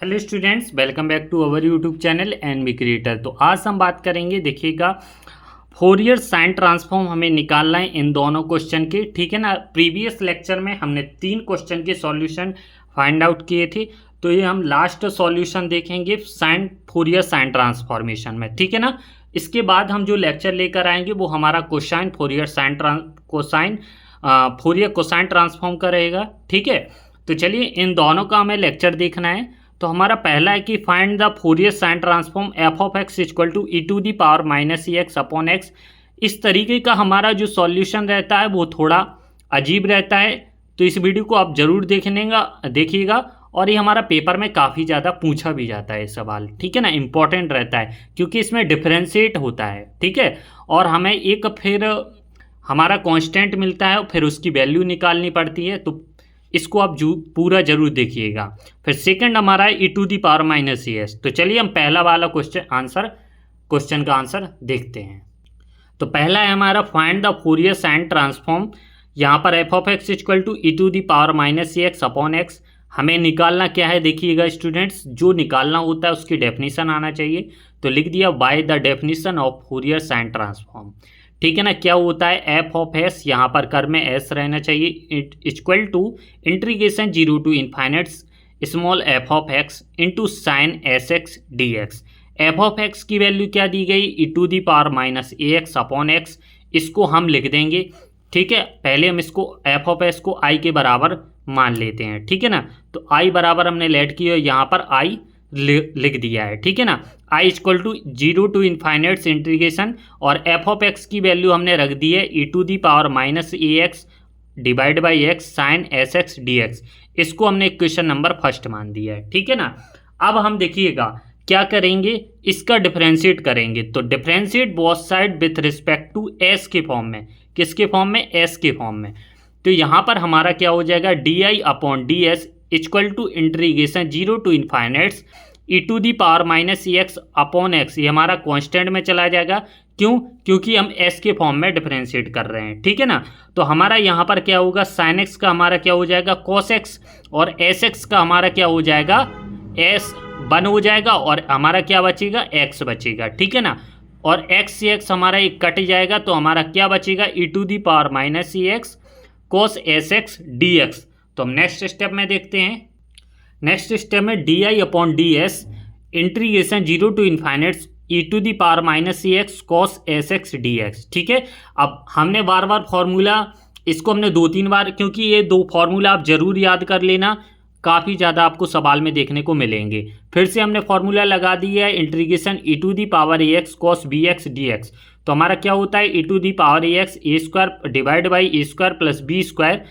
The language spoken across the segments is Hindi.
Hello students, welcome back to our YouTube channel NB creator. तो आज हम बात करेंगे, देखिएगा, फोरियर साइन ट्रांसफॉर्म हमें निकालना है इन दोनों क्वेश्चन के। ठीक है ना। प्रीवियस लेक्चर में हमने 3 क्वेश्चन के सॉल्यूशन फाइंड आउट किए थे, तो ये हम लास्ट सॉल्यूशन देखेंगे फोरियर साइन ट्रांसफॉर्मेशन में। ठीक है ना। इसके बाद हम जो लेक्चर लेकर आएंगे वो हमारा फोरियर कोसाइन ट्रांसफॉर्म का रहेगा। ठीक है। तो चलिए इन दोनों का हमें लेक्चर देखना है। तो हमारा पहला है कि find the Fourier sine transform f of x equal to e to the power minus e x upon x. इस तरीके का हमारा जो सॉल्यूशन रहता है वो थोड़ा अजीब रहता है, तो इस वीडियो को आप जरूर देखिएगा। और ये हमारा पेपर में काफ़ी ज़्यादा पूछा भी जाता है सवाल। ठीक है ना। इंपॉर्टेंट रहता है क्योंकि इसमें डिफ्रेंशिएट होता है। ठीक है। और हमें एक फिर हमारा कांस्टेंट मिलता है, फिर उसकी वैल्यू निकालनी पड़ती है। तो इसको आप पूरा जरूर देखिएगा। फिर सेकंड हमारा है e to the power minus e s. तो चलिए हम पहला वाला क्वेश्चन का आंसर देखते हैं। तो पहला है हमारा find the Fourier sine transform. यहाँ पर f of x equal to e to the power minus e x upon x. हमें निकालना क्या है, देखिएगा स्टूडेंट्स, जो निकालना होता है उसकी डेफिनेशन आना चाहिए। तो लिख दिया bye the definition of Fourier sine transform. ठीक है ना। क्या होता है, एफ ऑफ एस, यहाँ पर कर में एस रहना चाहिए, equal to integration 0 to infinite small f of x into sine s x d x. F of x की वैल्यू क्या दी गई, e to the power minus a x upon x. इसको हम लिख देंगे। ठीक है। पहले हम इसको एफ ऑफ एस को आई के बराबर मान लेते हैं। ठीक है ना। तो आई बराबर हमने लेट किया, यहाँ पर आई लिख दिया है। ठीक है ना। I equal to 0 to infinite integration, और एफ ऑफ एक्स की वैल्यू हमने रख दी है e to the power minus a x divide by x sine s x d x. इसको हमने इक्वेशन नंबर फर्स्ट मान दिया है। ठीक है ना। अब हम देखिएगा क्या करेंगे, इसका डिफ्रेंशिएट करेंगे। तो differentiate both side with respect to s के फॉर्म में। किसके फॉर्म में, एस के फॉर्म में। तो यहाँ पर हमारा क्या हो जाएगा, d I upon d s equal to integration 0 to infinite e to the power minus e x upon x. ये हमारा कांस्टेंट में चला जाएगा। क्यों, क्योंकि हम एस के फॉर्म में डिफरेंशिएट कर रहे हैं। ठीक है ना। तो हमारा यहाँ पर क्या होगा, साइन एक्स का हमारा क्या हो जाएगा, कॉस एक्स, और एस एक्स का हमारा क्या हो जाएगा, एस 1 हो जाएगा, और हमारा क्या बचेगा, एक्स बचेगा। ठीक है ना। और एक्स से एक्स हमारा एक कट जाएगा, तो हमारा क्या बचेगा, e to the power minus e x cos s x d x. तो हम नेक्स्ट स्टेप में देखते हैं। नेक्स्ट स्टेप में d I upon d s integration 0 to infinite e to the power minus e x cos s x d x. ठीक है। अब हमने बार बार फॉर्मूला, इसको हमने 2-3 बार, क्योंकि ये 2 फार्मूला आप जरूर याद कर लेना, काफ़ी ज़्यादा आपको सवाल में देखने को मिलेंगे। फिर से हमने फार्मूला लगा दिया है, integration e to the power a x cos b x d x. तो हमारा क्या होता है, e to the power a x a square divide by a square plus b square,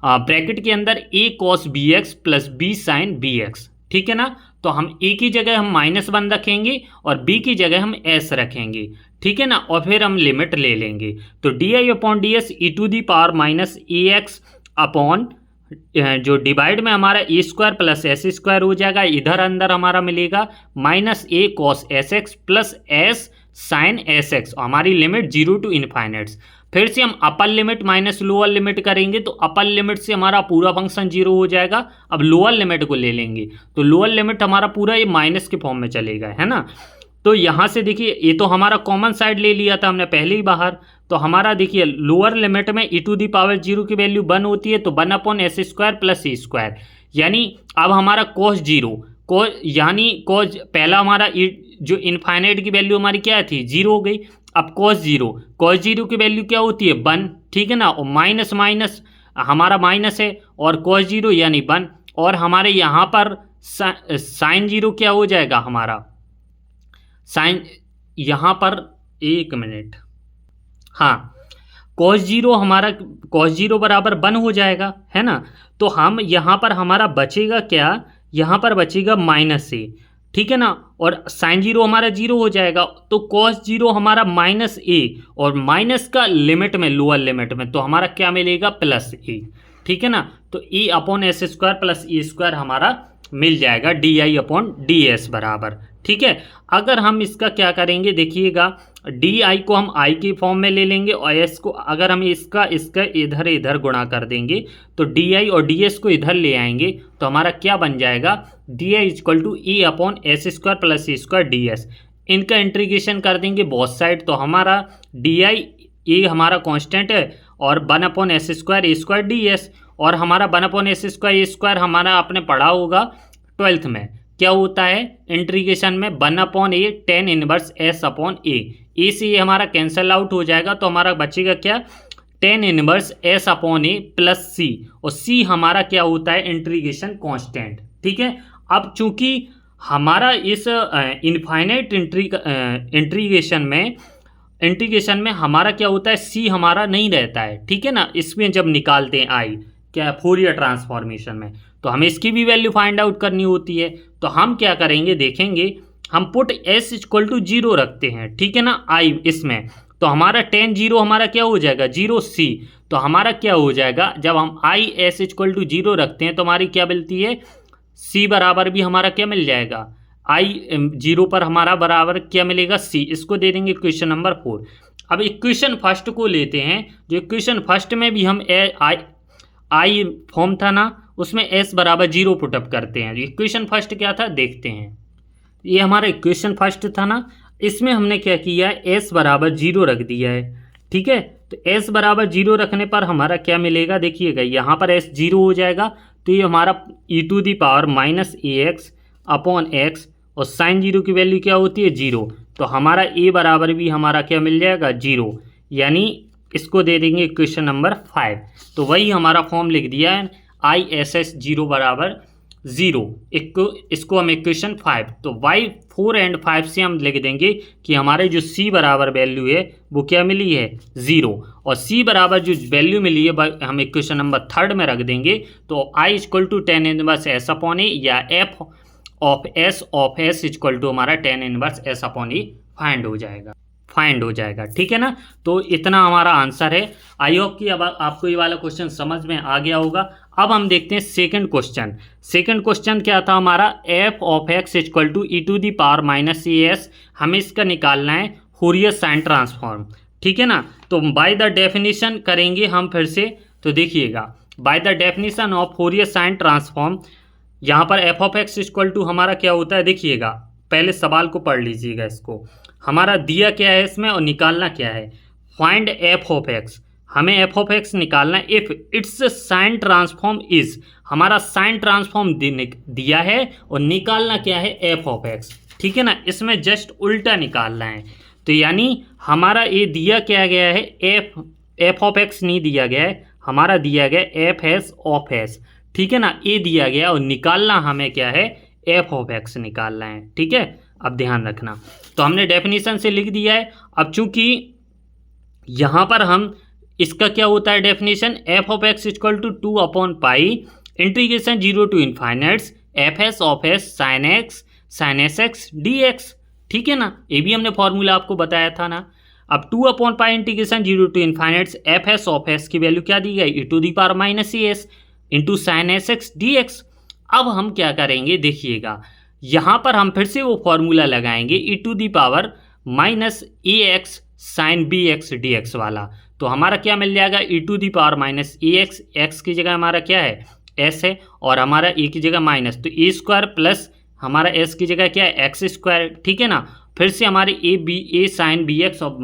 bracket के अंदर a cos b x plus b sine b x. ठीक है ना। तो हम ए की जगह हम -1 रखेंगे और बी की जगह हम एस रखेंगे। ठीक है ना। और फिर हम लिमिट ले लेंगे। तो d I upon d s e to the power minus a x upon, जो डिवाइड में हमारा a square plus s square हो जाएगा, इधर अंदर हमारा मिलेगा minus a cos s x plus s sine s x. हमारी लिमिट 0 टू इनफाइनाइट। फिर से हम upper limit minus lower limit करेंगे, तो अपर लिमिट से हमारा पूरा फंक्शन 0 हो जाएगा। अब लोअर लिमिट को ले लेंगे, तो लोअर लिमिट हमारा पूरा ये माइनस के फॉर्म में चलेगा, है ना। तो यहाँ से देखिए, ये तो हमारा कॉमन साइड ले लिया था हमने पहले ही बाहर। तो हमारा देखिए लोअर लिमिट में ई टू दी पावर 0 की वैल्यू 1 होती है, तो 1 upon s square plus e square. यानी अब हमारा कॉस 0 यानी कॉस पहला हमारा जो इनफाइनाइट की वैल्यू हमारी क्या थी, 0 हो गई। अब कॉस 0 की वैल्यू क्या होती है, 1। ठीक है ना। और माइनस माइनस हमारा माइनस है, और कॉस 0 यानी 1। और हमारे यहाँ पर साइन 0 क्या हो जाएगा, हमारा साइन, यहाँ पर 1 मिनट, हाँ, कॉस 0 हमारा कॉस 0 बराबर 1 हो जाएगा, है ना। तो हम यहाँ पर हमारा बचेगा क्या, यहाँ पर बचेगा माइनस ए। ठीक है ना। और साइन 0 हमारा 0 हो जाएगा, तो कॉस 0 हमारा माइनस ए, और माइनस का लिमिट में लोअर लिमिट में, तो हमारा क्या मिलेगा, प्लस ए। ठीक है ना। तो ए अपॉन एस स्क्वायर प्लस ए स्क्वायर हमारा मिल जाएगा डी आई अपॉन डी एस बराबर। ठीक है। अगर हम इसका क्या करेंगे देखिएगा, डी आई को हम आई की फॉर्म में ले लेंगे और एस को अगर हम इसका इधर इधर गुणा कर देंगे तो डी आई और डी एस को इधर ले आएंगे तो हमारा क्या बन जाएगा, d i equal to e upon s square plus e square d s. इनका इंटीग्रेशन कर देंगे बोथ साइड तो हमारा डी आई ये हमारा कांस्टेंट है और 1 अपॉन एस स्क्वायर ए स्क्वायर डी एस, और हमारा 1 अपॉन एस स्क्वायर ए स्क्वायर हमारा आपने पढ़ा होगा 12th में क्या होता है इंटीग्रेशन में, 1 अपॉन ए टेन इनवर्स एस अपॉन ए से ये हमारा कैंसल आउट हो जाएगा तो हमारा बचेगा क्या, टेन इनवर्स एस अपॉन ए प्लस सी, और सी हमारा क्या होता है इंटीग्रेशन कांस्टेंट। ठीक है। अब चूंकि हमारा इस इनफाइनाइट इंटीग्रेशन में हमारा क्या होता है, सी हमारा नहीं रहता है। ठीक है ना, इसमें जब निकालते हैं आई क्या फोरियर ट्रांसफॉर्मेशन में तो हमें इसकी भी वैल्यू फाइंड आउट करनी होती है। तो हम क्या करेंगे देखेंगे, हम पुट एस इक्वल टू 0 रखते हैं। ठीक है ना, आई इसमें तो हमारा टेन 0 हमारा क्या हो जाएगा 0 सी, तो हमारा क्या हो जाएगा जब हम आई एस इक्वल टू 0 रखते हैं तो हमारी क्या मिलती है, सी बराबर भी हमारा क्या मिल जाएगा, आई 0 पर हमारा बराबर क्या मिलेगा सी। इसको दे देंगे इक्वेशन नंबर 4। अब इक्वेशन फर्स्ट को लेते हैं, जो इक्वेशन फर्स्ट में भी हम आई फॉर्म था ना उसमें एस बराबर 0 पुटअप करते हैं। इक्वेशन फर्स्ट क्या था देखते हैं, ये हमारा इक्वेशन फर्स्ट था ना, इसमें हमने क्या किया है एस बराबर 0 रख दिया है। ठीक है, तो एस बराबर 0 रखने पर हमारा क्या मिलेगा देखिएगा, यहाँ पर एस 0 हो जाएगा तो ये हमारा e to the power minus a x upon x, और साइन 0 की वैल्यू क्या होती है 0, तो हमारा ए बराबर भी हमारा क्या मिल जाएगा 0, यानी इसको दे देंगे इक्वेशन नंबर 5। तो वही हमारा फॉर्म लिख दिया है आई एस एस 0 बराबर 0, इसको हम इक्वेशन 5, तो वाई 4 एंड 5 से हम लिख देंगे कि हमारे जो सी बराबर वैल्यू है वो क्या मिली है 0, और सी बराबर जो वैल्यू मिली है हम इक्वेशन नंबर 3 में रख देंगे। तो I equal to tan inverse s upon a या f of s equal to हमारा tan inverse s upon e find हो जाएगा। ठीक है ना, तो इतना हमारा आंसर है। आई होप कि अब आपको ये वाला क्वेश्चन समझ में आ गया होगा। अब हम देखते हैं सेकंड क्वेश्चन। सेकंड क्वेश्चन क्या था हमारा, f of x equal to e to the power minus a s, हमें इसका निकालना है फोरियर साइन ट्रांसफॉर्म। ठीक है ना, तो बाय द डेफिनेशन करेंगे हम फिर से, तो देखिएगा by the definition of Fourier sine transform, यहाँ पर f of x equal to हमारा क्या होता है देखिएगा, पहले सवाल को पढ़ लीजिएगा, इसको हमारा दिया क्या है इसमें और निकालना क्या है, फाइंड एफ ऑफ एक्स, हमें एफ ऑफ एक्स निकालना है if it's sign transform is, हमारा साइन ट्रांसफॉर्म दिया है और निकालना क्या है एफ ऑफ एक्स। ठीक है ना, इसमें जस्ट उल्टा निकालना है, तो यानी हमारा ये दिया क्या गया है एफ ऑफ एक्स नहीं दिया गया है, हमारा दिया गया एफ एस ऑफ एस। ठीक है ना, ये दिया गया और निकालना हमें क्या है एफ ऑफ एक्स निकालना है। ठीक है, अब ध्यान रखना, तो हमने डेफिनेशन से लिख दिया है। अब चूंकि यहाँ पर हम इसका क्या होता है definition, f of x equal to 2 upon pi integration 0 to infinites f s of s sine s x d x. ठीक है ना, ये भी हमने फॉर्मूला आपको बताया था ना। अब 2 upon pi integration 0 to infinites f s of s की वैल्यू क्या दी गई, e to the power minus a s into sine s x d x. अब हम क्या करेंगे देखिएगा, यहाँ पर हम फिर से वो फॉर्मूला लगाएंगे e to the power minus a x sine b x d x वाला, तो हमारा क्या मिल जाएगा e to the power minus a x, x की जगह हमारा क्या है एस है और हमारा ए की जगह माइनस, तो ए स्क्वायर प्लस हमारा एस की जगह क्या है एक्स स्क्वायर। ठीक है ना, फिर से हमारे ए साइन बी एक्स और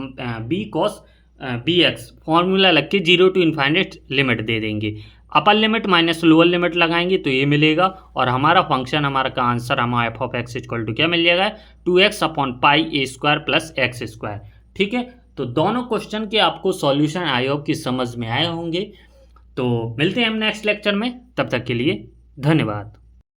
b cos b x formula लग के 0 टू इन्फाइनाइट लिमिट दे देंगे, upper limit minus lower limit लगाएंगे तो ये मिलेगा, और हमारा फंक्शन हमारा का आंसर हमारा f of x equal to क्या मिल जाएगा 2x upon pi a square plus x square. ठीक है, तो दोनों क्वेश्चन के आपको सॉल्यूशन आई होप कि समझ में आए होंगे। तो मिलते हैं हम नेक्स्ट लेक्चर में, तब तक के लिए धन्यवाद।